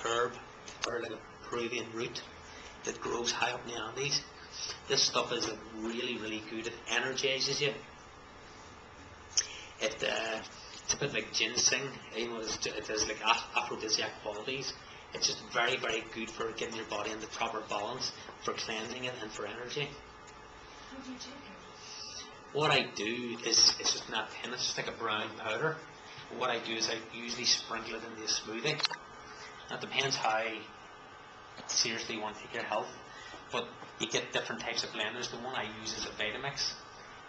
herb, or like a Peruvian root that grows high up in the Andes. This stuff is like really, really good. It energizes you. It's a bit like ginseng. You know, it has like aphrodisiac qualities. It's just very, very good for getting your body in the proper balance, for cleansing it, and for energy. How do you take it? What I do is, it's just not thin, it's just like a brown powder. What I do is I usually sprinkle it into a smoothie. Now, it depends how seriously you want to take your health, but you get different types of blenders. The one I use is a Vitamix,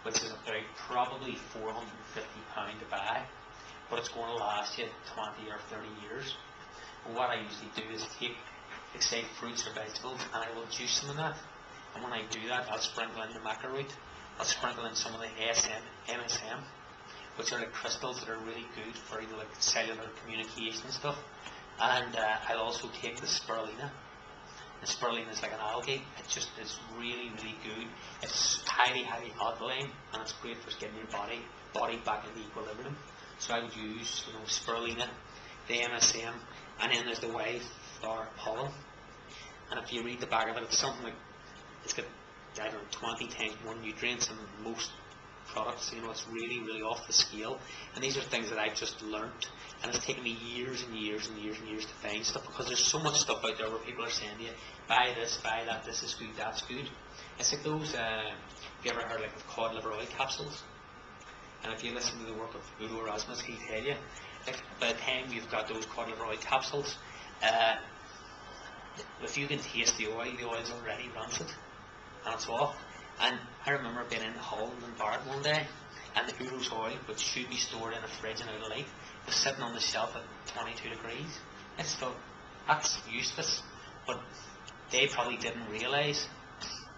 which is about probably £450 to buy, but it's going to last you 20 or 30 years. And what I usually do is take, like, say, fruits or vegetables, and I will juice them in that. And when I do that, I'll sprinkle in the Macaroot. I'll sprinkle in some of the MSM, which are like crystals that are really good for, you know, like cellular communication and stuff. And I'll also take the Spirulina. The Spirulina is like an algae. It just is really, really good. It's highly, highly alkaline, and it's great for getting your body back into equilibrium. So I would use, you know, Spirulina, the MSM, and then there's the wildflower pollen. And if you read the back of it, it's something like, it's got, I don't know, 20 times more nutrients than most products. You know, it's really, really off the scale. And these are things that I've just learnt, and it's taken me years and years and years and years to find stuff, because there's so much stuff out there where people are saying to you, buy this, buy that, this is good, that's good. It's like those, have you ever heard like of cod liver oil capsules? And if you listen to the work of Udo Erasmus, he'll tell you, like, by the time you've got those cod liver oil capsules, if you can taste the oil's already rancid, and it's off. And I remember being in Holland and Barrett one day, and the Udo's oil, which should be stored in a fridge and out of light, was sitting on the shelf at 22 degrees. I just thought, that's useless. But they probably didn't realise.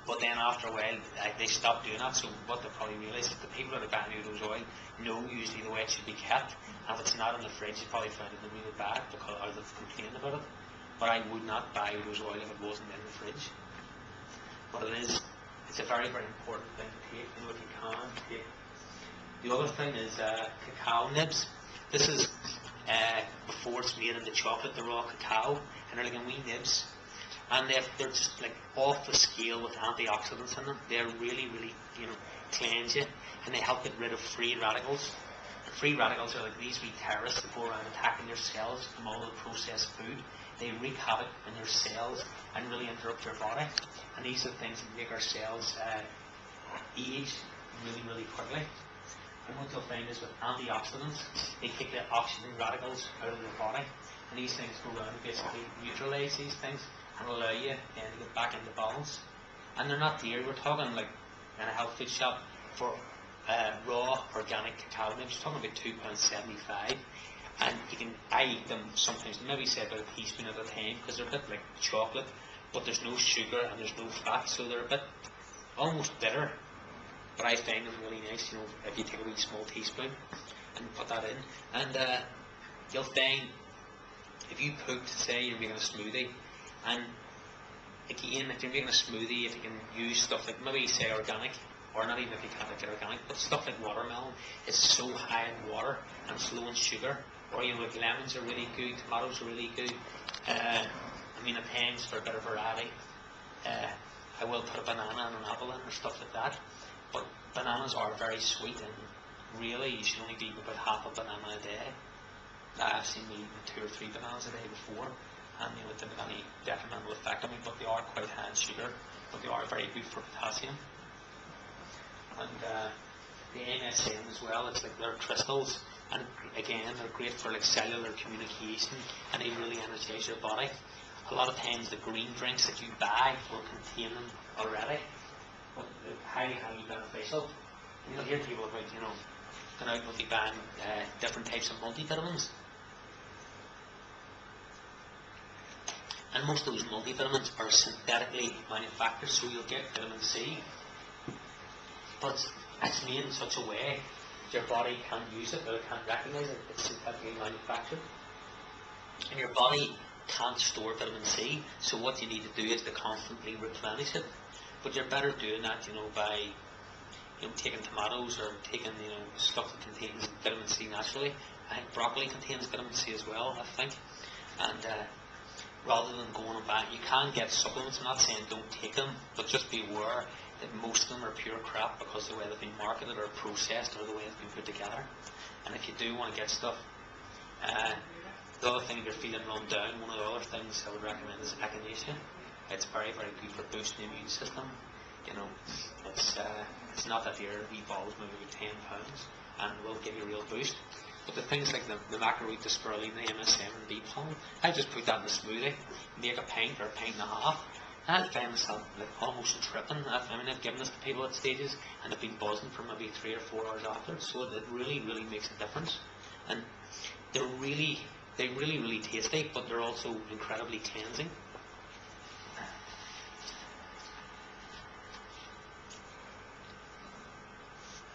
But then after a while, they stopped doing that. So what they probably realised is the people that are buying Udo's oil know usually the way it should be kept. And if it's not in the fridge, you probably find it really bad, because or they've complained about it. But I would not buy Udo's oil if it wasn't in the fridge. But it's a very, very important thing to take, you know, if you can take. The other thing is cacao nibs. This is before it's made into chocolate, the raw cacao, and they're like in wee nibs. And they're just like off the scale with antioxidants in them. They're really, really, you know, cleanse you, and they help get rid of free radicals. And free radicals are like these wee terrorists that go around attacking your cells from all the processed food. They wreak havoc in your cells and really interrupt your body. And these are the things that make our cells age really, really quickly. And what you'll find is with antioxidants, they kick the oxygen radicals out of your body. And these things go around and basically neutralise these things and allow you then to get back into balance. And they're not dear. We're talking like in a health food shop for raw organic cacao nibs, we're talking about £2.75. And I eat them sometimes, maybe say about a teaspoon at a time, because they're a bit like chocolate, but there's no sugar and there's no fat, so they're a bit almost bitter. But I find them really nice, you know, if you take a wee small teaspoon and put that in. And you'll find, if you put, say you're making a smoothie, and again, if you're making a smoothie, if you can use stuff like, maybe say organic, or not even if you can't get organic, but stuff like watermelon is so high in water and it's low in sugar. Or, you know, like lemons are really good, tomatoes are really good. I mean, at times for a bit of variety, I will put a banana and an apple in or stuff like that. But bananas are very sweet, and really you should only be eating about half a banana a day. I've seen me eating 2 or 3 bananas a day before, and you know, it didn't have any detrimental effect on me, but they are quite high in sugar, but they are very good for potassium. And the MSM as well, it's like they're crystals, and again they're great for like cellular communication, and they really energize your body. A lot of times the green drinks that you buy will contain them already, but they're highly, highly beneficial. And you'll hear people about, you know, going out and be buying different types of multivitamins. And most of those multivitamins are synthetically manufactured, so you'll get vitamin C. But it's made in such a way that your body can't use it, or it can't recognize it. It's synthetically manufactured. And your body can't store vitamin C, so what you need to do is to constantly replenish it. But you're better doing that, you know, by, you know, taking tomatoes or taking, you know, stuff that contains vitamin C naturally. I think broccoli contains vitamin C as well, I think. And rather than going and buying. You can get supplements, I'm not saying don't take them, but just be aware that most of them are pure crap because of the way they've been marketed or processed or the way they've been put together. And if you do want to get stuff, the other thing, if you're feeling run down, one of the other things I would recommend is echinacea. It's very, very good for boosting the immune system. You know, it's not that your wee balls maybe £10 and will give you a real boost. But the things like the Macaroot, the Spirulina, the MSM and bee pollen, I just put that in a smoothie, make a pint or a pint and a half, and I find myself like almost tripping. I've given this to people at stages and they've been buzzing for maybe 3 or 4 hours after, so it really, really makes a difference. And they're really tasty, but they're also incredibly cleansing.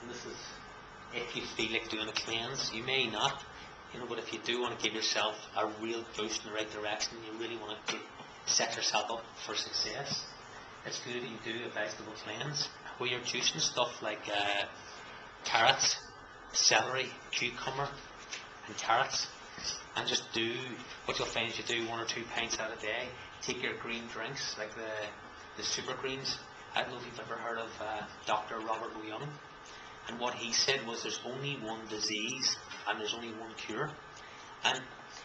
And this is if you feel like doing a cleanse. You may not, but if you do want to give yourself a real boost in the right direction, you really want to set yourself up for success, it's good that you do a vegetable cleanse where you're juicing stuff like carrots, celery, cucumber and carrots, and just do what you'll find is you do 1 or 2 pints out a day. Take your green drinks like the super greens. I don't know if you've ever heard of Dr. Robert Young. And what he said was there's only one disease and there's only one cure. And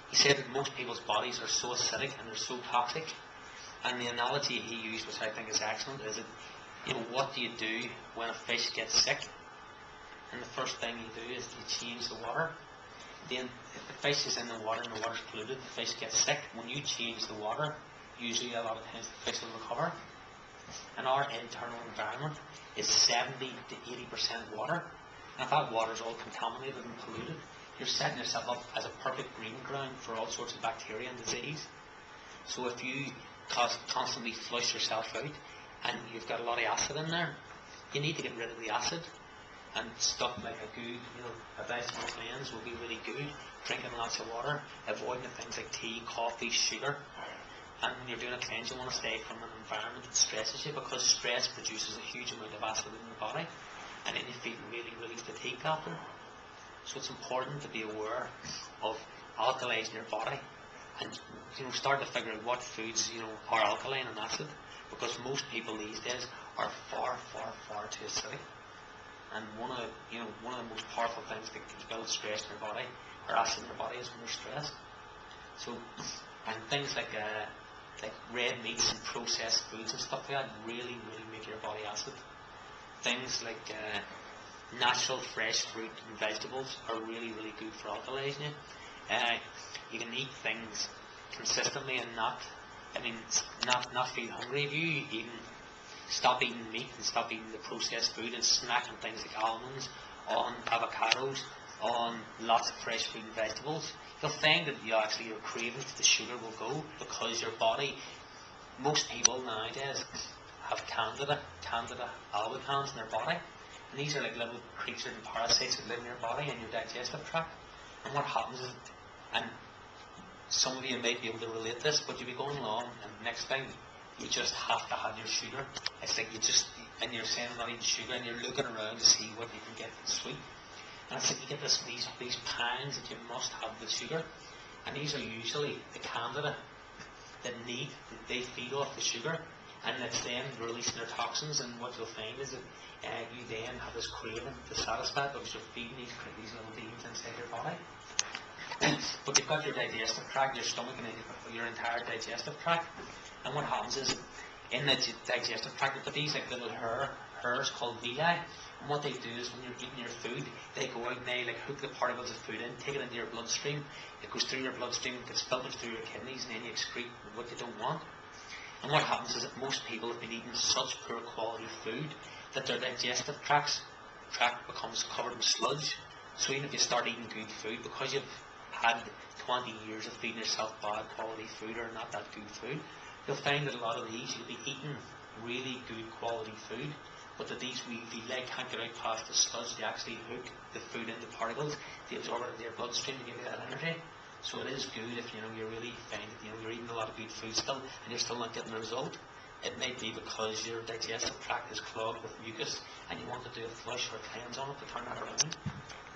he said that most people's bodies are so acidic and they're so toxic. And the analogy he used, which I think is excellent, is that, what do you do when a fish gets sick? And the first thing you do is you change the water. Then if the fish is in the water and the water's polluted, the fish gets sick. When you change the water, usually a lot of times the fish will recover. And our internal environment is 70 to 80% water. And if that water is all contaminated and polluted, you're setting yourself up as a perfect breeding ground for all sorts of bacteria and disease. So if you constantly flush yourself out and you've got a lot of acid in there, you need to get rid of the acid. And stuff like a vegetable cleanse will be really good. Drinking lots of water, avoiding the things like tea, coffee, sugar. And when you're doing a cleanse, you want to stay from an environment that stresses you, because stress produces a huge amount of acid in your body, and then you feel really, really fatigued after. So it's important to be aware of alkalizing your body, and start to figure out what foods are alkaline and acid, because most people these days are far, far, far too acidic. And one of the most powerful things that can build stress in your body, or acid in your body, is when you're stressed. So, and things like red meats and processed foods and stuff like that really, really make your body acid. Things like natural fresh fruit and vegetables are really, really good for alkalizing you. You can eat things consistently and not feel hungry. If you even stop eating meat and stop eating the processed food and snack on things like almonds, on avocados, on lots of fresh fruit and vegetables, you'll find that your cravings to the sugar will go, because your body, most people nowadays have candida albicans in their body, and these are like little creatures and parasites that live in your body and your digestive tract. And what happens is, and some of you might be able to relate this, but you'll be going along and next thing you just have to have your sugar. It's like and you're saying not eating sugar, and you're looking around to see what you can get that's sweet. And it's like you get these pans that you must have with sugar, and these are usually the candida that they feed off the sugar, and it's then releasing their toxins. And what you'll find is that you then have this craving to satisfy it, because you're feeding these little demons inside your body. But you've got your digestive tract, your stomach, and your entire digestive tract. And what happens is, in the digestive tract, you've got these like little hairs called villi. And what they do is, when you're eating your food, they go out and they hook the particles of food in, take it into your bloodstream. It goes through your bloodstream, gets filtered through your kidneys, and then you excrete what you don't want. And what happens is that most people have been eating such poor quality food that their digestive tract becomes covered with sludge. So even if you start eating good food, because you've had 20 years of feeding yourself bad quality food or not that good food, you'll find that a lot of these, you'll be eating really good quality food, but that these wee villi can't get out past the sludge to actually hook the food into particles to absorb it into your bloodstream to give you that energy. So it is good if you really find that you're eating a lot of good food still and you're still not getting the result. It may be because your digestive tract is clogged with mucus and you want to do a flush or a cleanse on it to turn that around.